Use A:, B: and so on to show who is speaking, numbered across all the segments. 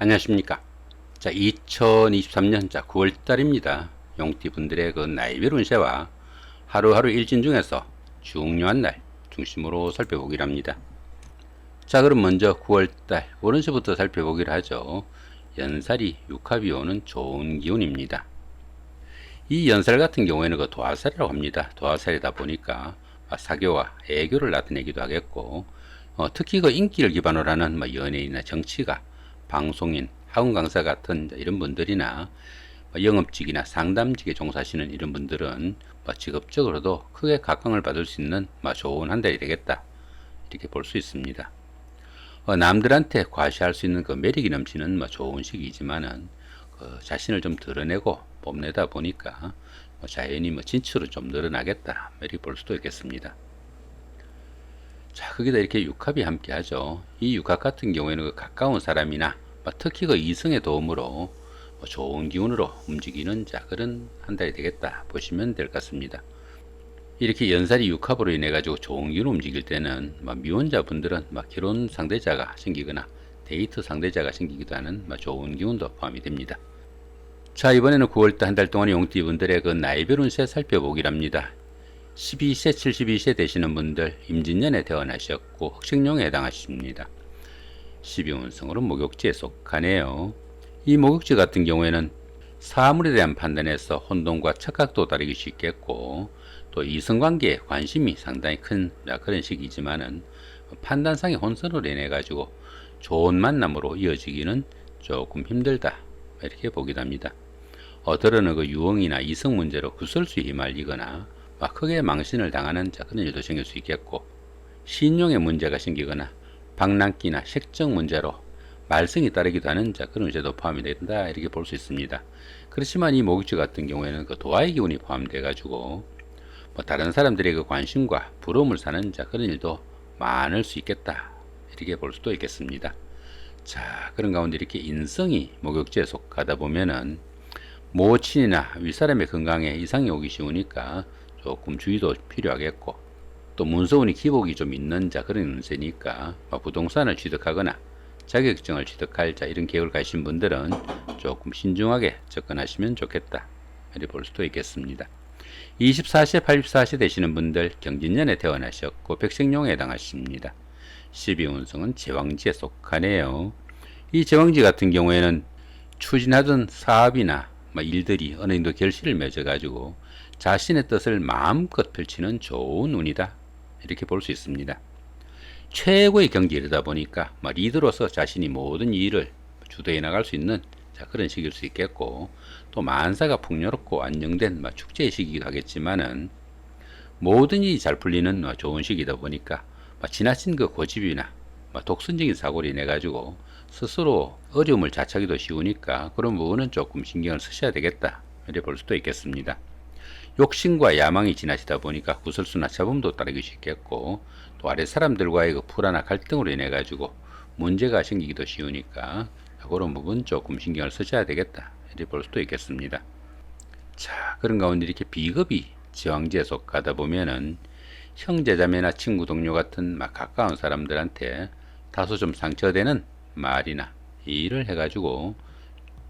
A: 안녕하십니까. 자, 2023년 9월달입니다. 용띠분들의 그 나이별 운세와 하루하루 일진 중에서 중요한 날 중심으로 살펴보기로 합니다. 자, 그럼 먼저 9월달 오른쪽부터 살펴보기로 하죠. 연살이 육합이 오는 좋은 기운입니다. 이 연살 같은 경우에는 그 도화살이라고 합니다. 도화살이다 보니까 사교와 애교를 나타내기도 하겠고, 특히 그 인기를 기반으로 하는 연예인이나 정치가, 방송인, 학원 강사 같은 이런 분들이나 영업직이나 상담직에 종사하시는 이런 분들은 직업적으로도 크게 각광을 받을 수 있는 좋은 한 달이 되겠다, 이렇게 볼 수 있습니다. 남들한테 과시할 수 있는 그 매력이 넘치는 좋은 시기이지만은 자신을 좀 드러내고 뽐내다 보니까 자연히 진출은 좀 늘어나겠다, 이렇게 볼 수도 있겠습니다. 자, 거기다 이렇게 육합이 함께 하죠. 이 육합 같은 경우에는 그 가까운 사람이나 특히 그 이성의 도움으로 좋은 기운으로 움직이는 그런 한 달이 되겠다 보시면 될 것 같습니다. 이렇게 연살이 육합으로 인해 가지고 좋은 기운을 움직일 때는 미혼자분들은 결혼 상대자가 생기거나 데이트 상대자가 생기기도 하는 좋은 기운도 포함이 됩니다. 자, 이번에는 9월달 한 달 동안 용띠분들의 그 나이별 운세 살펴보기로 합니다. 12세, 72세 되시는 분들 임진년에 태어나셨고 흑식룡에 해당하십니다. 12운성으로 목욕지에 속하네요. 이 목욕지 같은 경우에는 사물에 대한 판단에서 혼돈과 착각도 다르기 쉽겠고, 또 이성관계에 관심이 상당히 큰 그런 시기지만은 판단상의 혼선으로 인해 가지고 좋은 만남으로 이어지기는 조금 힘들다, 이렇게 보기도 합니다. 때로는 그 유흥이나 이성 문제로 구설수에 휘말리거나 크게 망신을 당하는 그런 일도 생길 수 있겠고, 신용에 문제가 생기거나 방랑기나 색적 문제로 말썽이 따르기도 하는 그런 문제도 포함이 된다, 이렇게 볼 수 있습니다. 그렇지만 이 목욕지 같은 경우에는 그 도화의 기운이 포함돼 가지고 다른 사람들의 그 관심과 부러움을 사는 그런 일도 많을 수 있겠다, 이렇게 볼 수도 있겠습니다. 자, 그런 가운데 이렇게 인성이 목욕지에 속하다 보면은 모친이나 윗사람의 건강에 이상이 오기 쉬우니까 조금 주의도 필요하겠고, 또 문서운이 기복이 좀 있는 그런 운세니까 부동산을 취득하거나 자격증을 취득할 이런 계획을 가신 분들은 조금 신중하게 접근하시면 좋겠다, 이렇게 볼 수도 있겠습니다. 24세, 84세 되시는 분들 경진년에 태어나셨고 백색룡에 해당하십니다. 12운성은 제왕지에 속하네요. 이 제왕지 같은 경우에는 추진하던 사업이나 일들이 어느 정도 결실을 맺어가지고 자신의 뜻을 마음껏 펼치는 좋은 운이다, 이렇게 볼 수 있습니다. 최고의 경지이다 보니까 리더로서 자신이 모든 일을 주도해 나갈 수 있는 그런 시기일 수 있겠고, 또 만사가 풍요롭고 안정된 축제의 시기이기도 하겠지만은 모든 일이 잘 풀리는 좋은 시기이다 보니까 지나친 그 고집이나 독선적인 사고로 인해 가지고 스스로 어려움을 자초하기도 쉬우니까 그런 부분은 조금 신경을 쓰셔야 되겠다, 이렇게 볼 수도 있겠습니다. 욕심과 야망이 지나치다 보니까 구설수나 잡음도 따르기 쉽겠고, 또 아래 사람들과의 그 불화나 갈등으로 인해 가지고 문제가 생기기도 쉬우니까 그런 부분 조금 신경을 쓰셔야 되겠다, 이렇게 볼 수도 있겠습니다. 자, 그런 가운데 이렇게 비겁이 지왕지에 속하다 보면은 형제자매나 친구 동료 같은 가까운 사람들한테 다소 좀 상처되는 말이나 일을 해가지고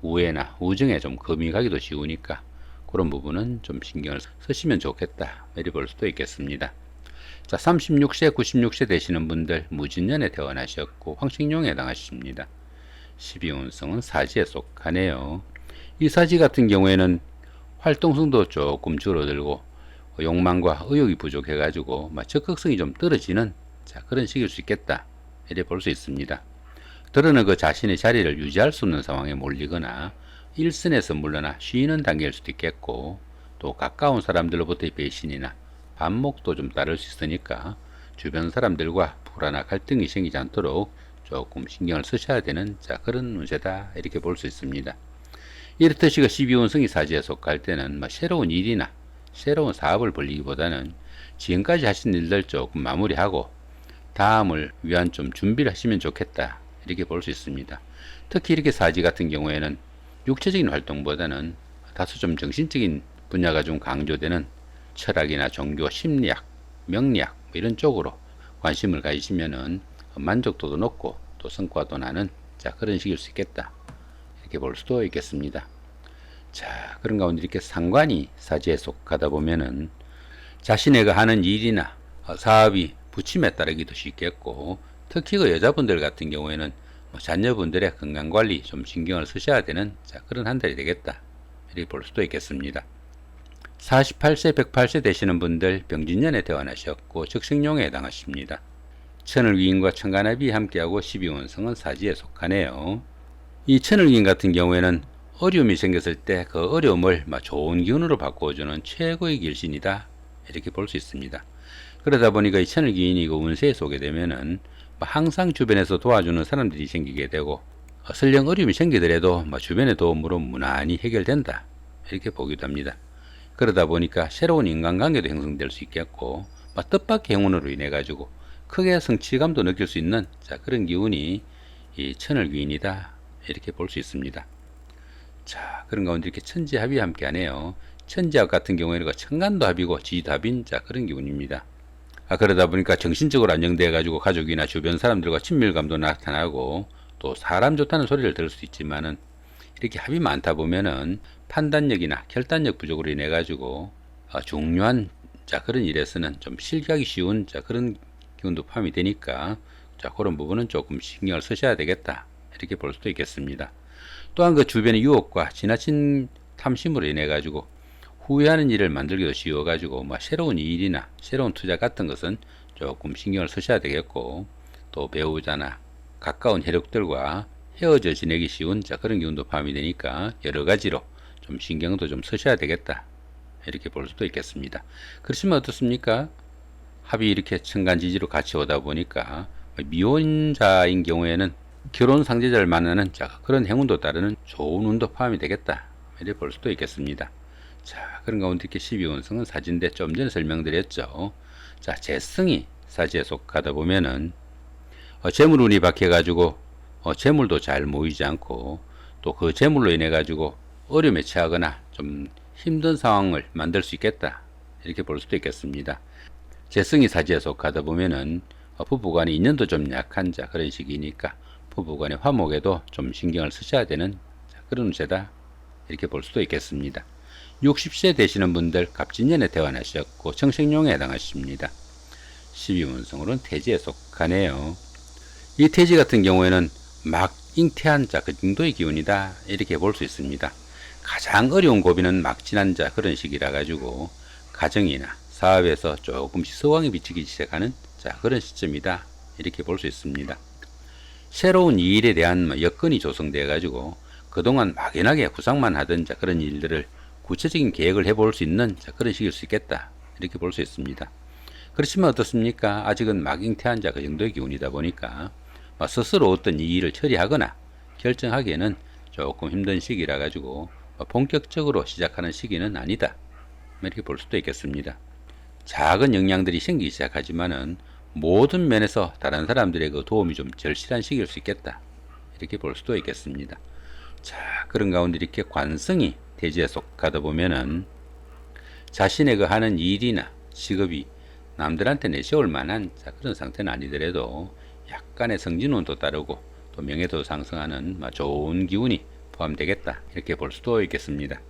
A: 우애나 우정에 좀 금이 가기도 쉬우니까 그런 부분은 좀 신경을 쓰시면 좋겠다, 이렇게 볼 수도 있겠습니다. 자, 36세, 96세 되시는 분들 무진년에 태어나셨고 황식룡에 해당하십니다. 12운성은 사지에 속하네요. 이 사지 같은 경우에는 활동성도 조금 줄어들고 욕망과 의욕이 부족해 가지고 적극성이 좀 떨어지는 그런 시기일 수 있겠다, 이렇게 볼 수 있습니다. 들어는 그 자신의 자리를 유지할 수 없는 상황에 몰리거나 일선에서 물러나 쉬는 단계일 수도 있겠고, 또 가까운 사람들로부터의 배신이나 반목도 좀 따를 수 있으니까 주변 사람들과 불화나 갈등이 생기지 않도록 조금 신경을 쓰셔야 되는 그런 운세다, 이렇게 볼 수 있습니다. 이렇듯이 그 12운성이 사지에 속할 때는 새로운 일이나 새로운 사업을 벌리기보다는 지금까지 하신 일들 조금 마무리하고 다음을 위한 좀 준비를 하시면 좋겠다, 이렇게 볼 수 있습니다. 특히 이렇게 사지 같은 경우에는 육체적인 활동보다는 다소 좀 정신적인 분야가 좀 강조되는 철학이나 종교, 심리학, 명리학 이런 쪽으로 관심을 가지시면은 만족도도 높고 또 성과도 나는 그런 식일 수 있겠다, 이렇게 볼 수도 있겠습니다. 자, 그런 가운데 이렇게 상관이 사지에 속하다 보면은 자신의 하는 일이나 사업이 부침에 따르기도 쉽겠고, 특히 그 여자분들 같은 경우에는 자녀분들의 건강관리 좀 신경을 쓰셔야 되는 그런 한 달이 되겠다, 이렇게 볼 수도 있겠습니다. 48세 108세 되시는 분들 병진년에 태어나셨고 적생룡에 해당하십니다. 천을귀인과 천간합이 함께하고 12운성은 사지에 속하네요. 이 천을귀인 같은 경우에는 어려움이 생겼을 때 그 어려움을 좋은 기운으로 바꿔주는 최고의 길신이다, 이렇게 볼 수 있습니다. 그러다 보니까 이 천을귀인이 그 운세에 쏘게 되면은 항상 주변에서 도와주는 사람들이 생기게 되고, 설령 어려움이 생기더라도 주변의 도움으로 무난히 해결된다, 이렇게 보기도 합니다. 그러다 보니까 새로운 인간관계도 형성될 수 있겠고, 뜻밖의 행운으로 인해 가지고 크게 성취감도 느낄 수 있는 그런 기운이 이 천을귀인이다, 이렇게 볼 수 있습니다. 자, 그런 가운데 이렇게 천지합이 함께 하네요. 천지합 같은 경우에는 천간도 합이고 지지도 합인 그런 기운입니다. 그러다 보니까 정신적으로 안정돼 가지고 가족이나 주변 사람들과 친밀감도 나타나고, 또 사람 좋다는 소리를 들을 수 있지만은 이렇게 합이 많다 보면은 판단력이나 결단력 부족으로 인해 가지고 중요한 그런 일에서는 좀 실기하기 쉬운 그런 기운도 포함이 되니까 그런 부분은 조금 신경을 쓰셔야 되겠다, 이렇게 볼 수도 있겠습니다. 또한 그 주변의 유혹과 지나친 탐심으로 인해 가지고 후회하는 일을 만들기도 쉬워 가지고 새로운 일이나 새로운 투자 같은 것은 조금 신경을 쓰셔야 되겠고, 또 배우자나 가까운 혈육들과 헤어져 지내기 쉬운 그런 기운도 포함이 되니까 여러 가지로 좀 신경도 좀 쓰셔야 되겠다, 이렇게 볼 수도 있겠습니다. 그렇지만 어떻습니까? 합이 이렇게 천간지지로 같이 오다 보니까 미혼자인 경우에는 결혼 상대자를 만나는 그런 행운도 따르는 좋은 운도 포함이 되겠다, 이렇게 볼 수도 있겠습니다. 자, 그런 가운데 이렇게 12운성은 사지인데 좀 전에 설명드렸죠. 자, 재성이 사지에 속하다 보면은 재물운이 박혀가지고 재물도 잘 모이지 않고, 또 그 재물로 인해 가지고 어려움에 처하거나 좀 힘든 상황을 만들 수 있겠다, 이렇게 볼 수도 있겠습니다. 재성이 사지에 속하다 보면은 부부간의 인연도 좀 약한 그런 시기니까 부부간의 화목에도 좀 신경을 쓰셔야 되는 그런 운세다, 이렇게 볼 수도 있겠습니다. 60세 되시는 분들 갑진년에 태어나셨고 청생룡에 해당하십니다. 12운성으로는 태지에 속하네요. 이 태지 같은 경우에는 막 잉태한 그 정도의 기운이다, 이렇게 볼 수 있습니다. 가장 어려운 고비는 막 지난 그런 시기라 가지고 가정이나 사업에서 조금씩 서왕이 비치기 시작하는 그런 시점이다, 이렇게 볼 수 있습니다. 새로운 일에 대한 여건이 조성되어 가지고 그동안 막연하게 구상만 하던 그런 일들을 구체적인 계획을 해볼 수 있는 그런 시기일 수 있겠다, 이렇게 볼 수 있습니다. 그렇지만 어떻습니까? 아직은 막 잉태한 그 정도의 기운이다 보니까 스스로 어떤 이 일을 처리하거나 결정하기에는 조금 힘든 시기라 가지고 본격적으로 시작하는 시기는 아니다, 이렇게 볼 수도 있겠습니다. 작은 영향들이 생기기 시작하지만은 모든 면에서 다른 사람들의 그 도움이 좀 절실한 시기일 수 있겠다, 이렇게 볼 수도 있겠습니다. 자, 그런 가운데 이렇게 관성이 태지에 속하다 보면은 자신의 그 하는 일이나 직업이 남들한테 내세울 만한 그런 상태는 아니더라도 약간의 성진운도 따르고 또 명예도 상승하는 좋은 기운이 포함되겠다, 이렇게 볼 수도 있겠습니다.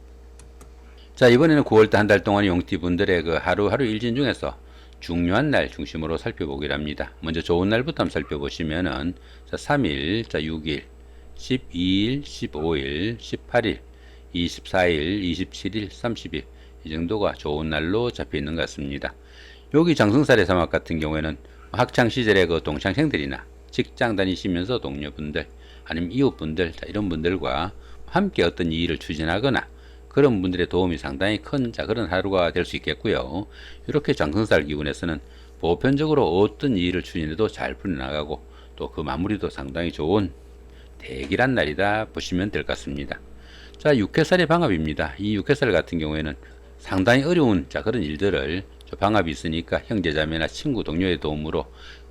A: 자, 이번에는 9월달 한 달 동안 용띠분들의 그 하루하루 일진 중에서 중요한 날 중심으로 살펴보기로 합니다. 먼저 좋은 날부터 한번 살펴보시면은 3일, 6일, 12일, 15일, 18일, 24일, 27일, 30일 이 정도가 좋은 날로 잡혀 있는 것 같습니다. 여기 장성살의 사막 같은 경우에는 학창 시절의 그 동창생들이나 직장 다니시면서 동료분들 아니면 이웃분들 이런 분들과 함께 어떤 일을 추진하거나 그런 분들의 도움이 상당히 큰 그런 하루가 될 수 있겠고요. 이렇게 장성살 기운에서는 보편적으로 어떤 일을 추진해도 잘 풀려나가고 또 그 마무리도 상당히 좋은 대길한 날이다 보시면 될 것 같습니다. 자, 6회살의 방합입니다. 이 6회살 같은 경우에는 상당히 어려운 그런 일들을 방합이 있으니까 형제자매나 친구 동료의 도움으로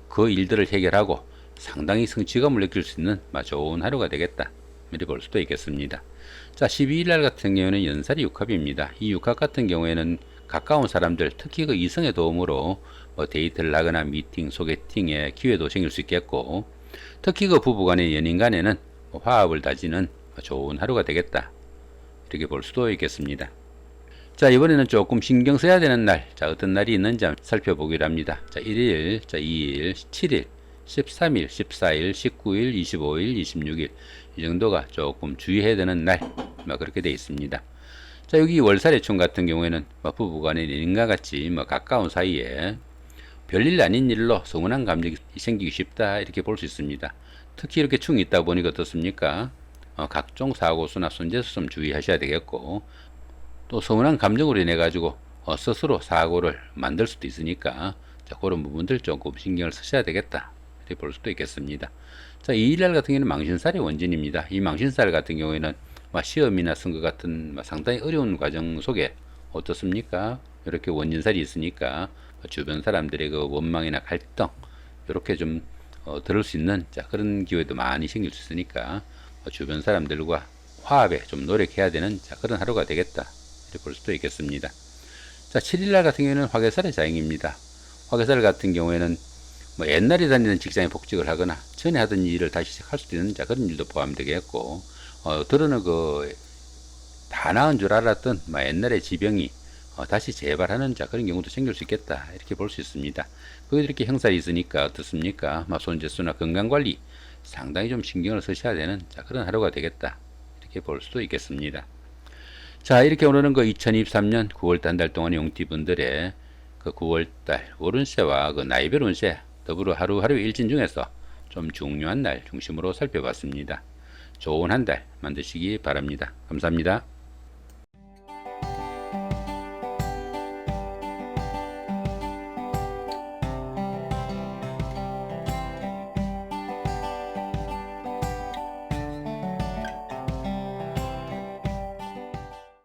A: 그 일들을 해결하고 상당히 성취감을 느낄 수 있는 좋은 하루가 되겠다, 이렇게 볼 수도 있겠습니다. 자, 12일날 같은 경우에는 연살이 6합입니다. 이 6합 같은 경우에는 가까운 사람들, 특히 그 이성의 도움으로 데이트를 하거나 미팅, 소개팅의 기회도 생길 수 있겠고, 특히 그 부부간의 연인 간에는 화합을 다지는 좋은 하루가 되겠다, 이렇게 볼 수도 있겠습니다. 자, 이번에는 조금 신경 써야 되는 날, 자, 어떤 날이 있는지 살펴보기로 합니다. 자, 1일, 자, 2일, 7일, 13일, 14일, 19일, 25일, 26일, 이 정도가 조금 주의해야 되는 날, 그렇게 되어 있습니다. 자, 여기 월살의충 같은 경우에는 부부간의 인과 같이 가까운 사이에 별일 아닌 일로 서운한 감정이 생기기 쉽다, 이렇게 볼 수 있습니다. 특히 이렇게 충이 있다 보니까 어떻습니까? 각종 사고수나 손재수 좀 주의하셔야 되겠고, 또 서운한 감정으로 인해 가지고 스스로 사고를 만들 수도 있으니까, 자, 그런 부분들 조금 신경을 쓰셔야 되겠다, 이렇게 볼 수도 있겠습니다. 자, 2일날 같은 경우는 망신살의 원진입니다. 이 망신살 같은 경우에는 시험이나 선거 같은 상당히 어려운 과정 속에 어떻습니까? 이렇게 원진살이 있으니까 주변 사람들의 그 원망이나 갈등, 이렇게 좀 들을 수 있는, 자, 그런 기회도 많이 생길 수 있으니까 주변 사람들과 화합에 좀 노력해야 되는, 자, 그런 하루가 되겠다, 이렇게 볼 수도 있겠습니다. 자, 7일날 같은 경우에는 화개살의 자행입니다. 화개살 같은 경우에는 옛날에 다니던 직장에 복직을 하거나 전에 하던 일을 다시 시작할 수도 있는, 자, 그런 일도 포함되겠고, 들어는 다 나은 줄 알았던 옛날의 지병이 다시 재발하는, 자, 그런 경우도 생길 수 있겠다, 이렇게 볼 수 있습니다. 거기도 이렇게 형살이 있으니까 어떻습니까? 손재수나 건강관리 상당히 좀 신경을 쓰셔야 되는, 자, 그런 하루가 되겠다, 이렇게 볼 수도 있겠습니다. 자, 이렇게 오늘은 2023년 9월달 한 달 동안의 용띠분들의 9월달 월운세와 나이별 운세, 더불어 하루하루 일진 중에서 좀 중요한 날 중심으로 살펴봤습니다. 좋은 한 달 만드시기 바랍니다. 감사합니다.